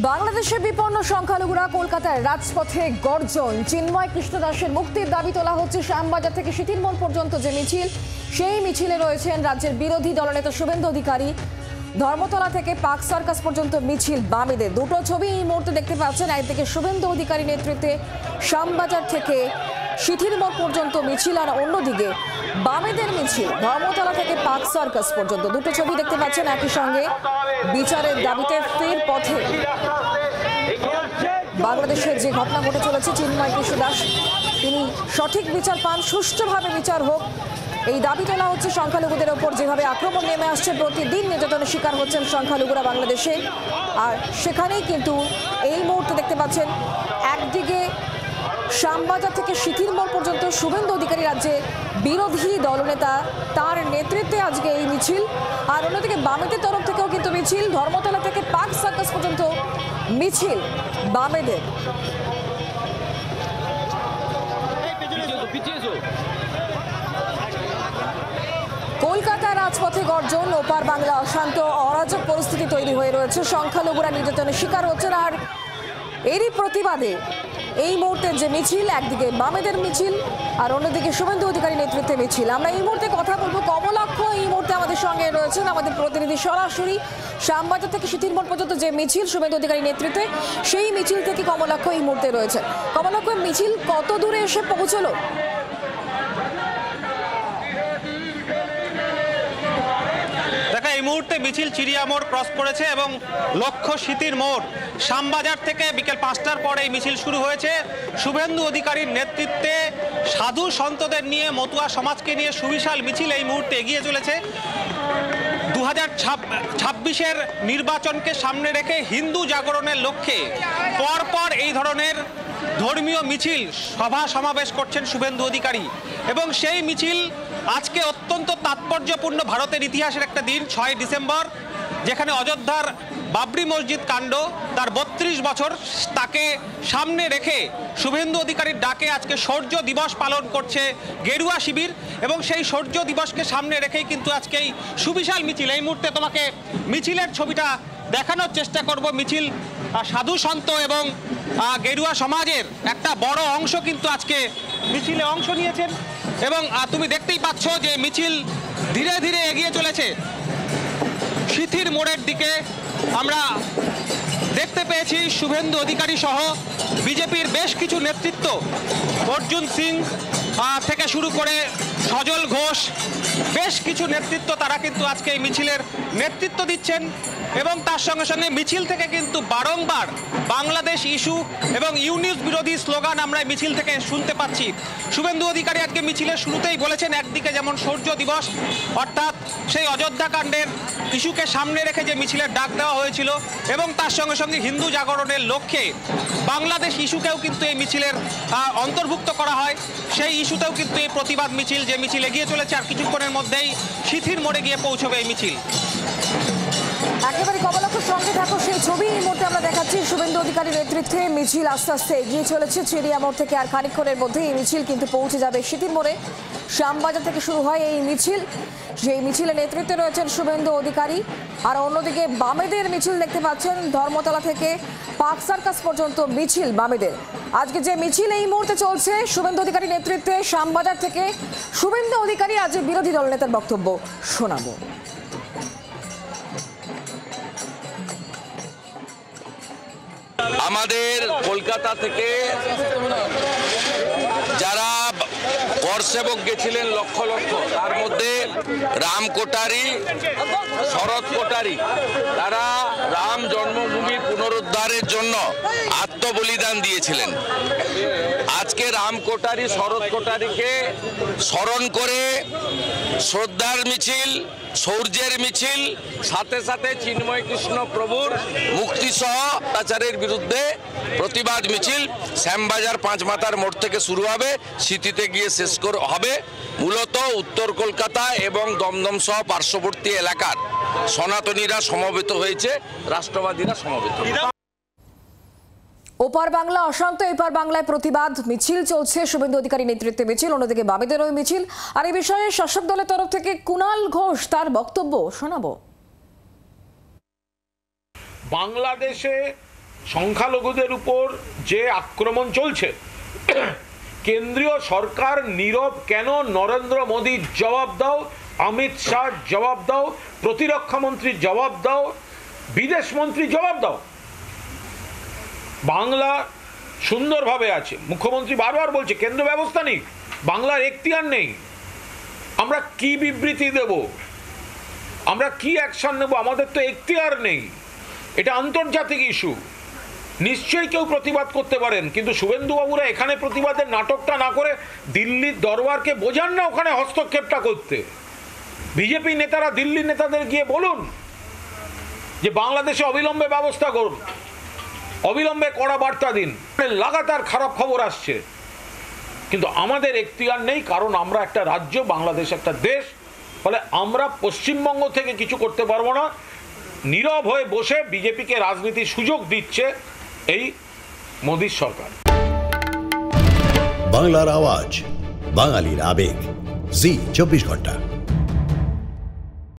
বাংলাদেশে বিপন্ন সংখ্যালঘুরা কলকাতায় রাজপথে গর্জন। চিন্ময় কৃষ্ণ দাসের মুক্তির দাবি তোলা হচ্ছে। শ্যামবাজার থেকে সিটিরমোড় পর্যন্ত যে মিছিল, সেই মিছিলে রয়েছেন রাজ্যের বিরোধী দলনেতা শুভেন্দু অধিকারী। ধর্মতলা থেকে পার্ক সার্কাস পর্যন্ত মিছিল বামেদের। দুটো ছবি এই মুহূর্তে দেখতে পাচ্ছেন। একদিকে শুভেন্দু অধিকারী নেতৃত্বে শ্যামবাজার থেকে সিটিরমোড় পর্যন্ত মিছিল, আর অন্যদিকে বামেদের মিছিল ধর্মতলা থেকে পার্ক সার্কাস পর্যন্ত। দুটো ছবি দেখতে পাচ্ছেন। একই সঙ্গে বিচারের দাবিতে ফের পথে বাংলাদেশের যে ঘটনা ঘটে চলেছে, চিন্ময় কৃষ্ণ দাস তিনি সঠিক বিচার পান, সুষ্ঠুভাবে বিচার হোক, এই দাবি তোলা হচ্ছে। সংখ্যালঘুদের ওপর যেভাবে আক্রমণ নেমে আসছে, প্রতিদিন নির্যাতনের শিকার হচ্ছেন সংখ্যালঘুরা বাংলাদেশে। আর সেখানেই কিন্তু এই মুহূর্তে দেখতে পাচ্ছেন একদিকে শ্যামবাজার থেকে সিটিরমোড় পর্যন্ত শুভেন্দু অধিকারী রাজ্যে বিরোধী দলনেতা, তার নেতৃত্বে আজকে এই মিছিল। আর অন্যদিকে বামেদের তরফ থেকেও কিন্তু মিছিল, ধর্মতলা থেকে পার্ক সার্কাস পর্যন্ত মিছিল বামেদের। কলকাতার রাজপথে গর্জন, ওপার বাংলা অশান্ত, অরাজক পরিস্থিতি তৈরি হয়ে রয়েছে। সংখ্যালঘুরা নির্যাতনের শিকার হচ্ছেন। আর এরই প্রতিবাদে এই মুহূর্তে যে মিছিল, একদিকে বামেদের মিছিল আর অন্যদিকে শুভেন্দু অধিকারী নেতৃত্বে মিছিল। আমরা এই মুহূর্তে কথা বলবো কমলাক্ষ, এই মুহূর্তে আমাদের সঙ্গে রয়েছেন আমাদের প্রতিনিধি সরাসরি শ্যামবাজার থেকে সিটিরমোড় পর্যন্ত যে মিছিল শুভেন্দু অধিকারী নেতৃত্বে, সেই মিছিল থেকে কমলাক্ষ এই মুহূর্তে রয়েছে। কমলাক্ষ, মিছিল কত দূরে এসে পৌঁছলো? এই মুহূর্তে মিছিল চিড়িয়ামোড় ক্রস করেছে এবং লক্ষ্য সিটিরমোড়। শ্যামবাজার থেকে বিকেল 5টার পরে এই মিছিল শুরু হয়েছে। শুভেন্দু অধিকারীর নেতৃত্বে সাধু সন্তদের নিয়ে, মতুয়া সমাজকে নিয়ে সুবিশাল মিছিল এই মুহূর্তে এগিয়ে চলেছে। 2026-এর নির্বাচনকে সামনে রেখে হিন্দু জাগরণের লক্ষ্যে পরপর এই ধরনের ধর্মীয় মিছিল, সভা সমাবেশ করছেন শুভেন্দু অধিকারী। এবং সেই মিছিল আজকে অত্যন্ত তাৎপর্যপূর্ণ, ভারতের ইতিহাসের একটা দিন, 6 ডিসেম্বর, যেখানে অযোধ্যার বাবরি মসজিদ কাণ্ড তার 32 বছর, তাকে সামনে রেখে শুভেন্দু অধিকারীর ডাকে আজকে শৌর্য দিবস পালন করছে গেরুয়া শিবির। এবং সেই শৌর্য দিবসকে সামনে রেখেই কিন্তু আজকে এই সুবিশাল মিছিল। এই মুহূর্তে তোমাকে মিছিলের ছবিটা দেখানোর চেষ্টা করব। মিছিল সাধু সন্ত এবং গেরুয়া সমাজের একটা বড় অংশ কিন্তু আজকে মিছিলে অংশ নিয়েছেন। এবং তুমি দেখতেই পাচ্ছ যে মিছিল ধীরে ধীরে এগিয়ে চলেছে সিটিরমোড়ের দিকে। আমরা দেখতে পেয়েছি শুভেন্দু অধিকারী সহ বিজেপির বেশ কিছু নেতৃত্ব, অর্জুন সিং থেকে শুরু করে সজল ঘোষ, বেশ কিছু নেতৃত্ব, তারা কিন্তু আজকে এই মিছিলের নেতৃত্ব দিচ্ছেন। এবং তার সঙ্গে সঙ্গে মিছিল থেকে কিন্তু বারংবার বাংলাদেশ ইস্যু এবং ইউনিস বিরোধী স্লোগান আমরা মিছিল থেকে শুনতে পাচ্ছি। শুভেন্দু অধিকারী আজকে মিছিলের শুরুতেই বলেছেন, একদিকে যেমন শৌর্য দিবস, অর্থাৎ সেই অযোধ্যা কাণ্ডের ইস্যুকে সামনে রেখে যে মিছিলের ডাক দেওয়া হয়েছিল, এবং তার সঙ্গে সঙ্গে হিন্দু জাগরণের লক্ষ্যে বাংলাদেশ ইস্যুকেও কিন্তু এই মিছিলের অন্তর্ভুক্ত করা হয়। সেই ইস্যুতেও কিন্তু এই প্রতিবাদ মিছিল, যে মিছিল এগিয়ে চলেছে, আর কিছুক্ষণের মধ্যেই সিটিরমোড়ে গিয়ে পৌঁছবে এই মিছিল। একেবারে কমলাক্ষর সঙ্গে থাকো, সেই ছবি এই মুহূর্তে আমরা দেখাচ্ছি। শুভেন্দু অধিকারীর নেতৃত্বে মিছিল আস্তে আস্তে এগিয়ে চলেছে চিড়িয়ামোড় থেকে। আর খানিকক্ষণের মধ্যে এই মিছিল কিন্তু পৌঁছে যাবে সিটিরমোড়ে। শ্যামবাজার থেকে শুরু হয় এই মিছিল, সেই মিছিলের নেতৃত্বে রয়েছেন শুভেন্দু অধিকারী। আর অন্যদিকে বামেদের মিছিল দেখতে পাচ্ছেন, ধর্মতলা থেকে পার্ক সার্কাস পর্যন্ত মিছিল বামেদের। আজকে যে মিছিল এই মুহূর্তে চলছে শুভেন্দু অধিকারী নেতৃত্বে শ্যামবাজার থেকে, শুভেন্দু অধিকারী আজ বিরোধী দলনেতার বক্তব্য শোনাবো। আমাদের কলকাতা থেকে যারা করসেবক গেছিলেন লক্ষ লক্ষ, তার মধ্যে রাম কোটারি, শরৎ কোটারি, তারা রাম জন্মভূমি পুনরুদ্ধারের জন্য আত্মবলিদান দিয়েছিলেন। আজকে রাম কোটারি, শরৎ কোটারিকে স্মরণ করে শ্রদ্ধার মিছিল, শৌর্যের মিছিল, সাথে সাথে চিন্ময় কৃষ্ণ প্রভুর মুক্তিসহ অত্যাচারের বিরুদ্ধে প্রতিবাদ মিছিল শ্যামবাজার পাঁচমাথার মোড় থেকে শুরু হবে, সিটিতে গিয়ে শেষ হবে। মূলত উত্তর কলকাতা এবং দমদম সহ পার্শ্ববর্তী এলাকার সনাতনীরা সমবেত হয়েছে, রাষ্ট্রবাদীরা সমবেত। ওপার বাংলা অশান্ত, এপার বাংলায় প্রতিবাদ মিছিল চলছে। শুভেন্দু অধিকারী নেতৃত্বে মিছিল, অন্যদিকে বামেদের ওই মিছিল। আর এই বিষয়ে শাসক দলের তরফ থেকে কুণাল ঘোষ তার বক্তব্য শোনাবো। বাংলাদেশে সংখ্যালঘুদের উপর যে আক্রমণ চলছে, কেন্দ্রীয় সরকার নীরব কেন? নরেন্দ্র মোদী জবাব দাও, অমিত শাহ জবাব দাও, প্রতিরক্ষা মন্ত্রী জবাব দাও, বিদেশ মন্ত্রী জবাব দাও। বাংলা সুন্দরভাবে আছে, মুখ্যমন্ত্রী বারবার বলছে কেন্দ্র ব্যবস্থা নেই, বাংলার এখতিয়ার নেই। আমরা কি বিবৃতি দেব, আমরা কি অ্যাকশন নেব? আমাদের তো এখতিয়ার নেই। এটা আন্তর্জাতিক ইস্যু, নিশ্চয়ই কেউ প্রতিবাদ করতে পারেন, কিন্তু শুভেন্দুবাবুরা এখানে প্রতিবাদের নাটকটা না করে দিল্লির দরবারকে বোঝান না ওখানে হস্তক্ষেপটা করতে। বিজেপি নেতারা দিল্লির নেতাদের গিয়ে বলুন যে বাংলাদেশে অবিলম্বে ব্যবস্থা করুন, অবিলম্বে কড়া বার্তা দিন। লাগাতার খারাপ খবর আসছে, কিন্তু আমাদের এখতিয়ার নেই, কারণ আমরা একটা রাজ্য, বাংলাদেশ একটা দেশ। ফলে আমরা পশ্চিমবঙ্গ থেকে কিছু করতে পারবো না। নীরব হয়ে বসে বিজেপিকে রাজনীতির সুযোগ দিচ্ছে এই মোদীর সরকার। বাংলার আওয়াজ, বাঙালির আবেগ, জি 24 ঘন্টা।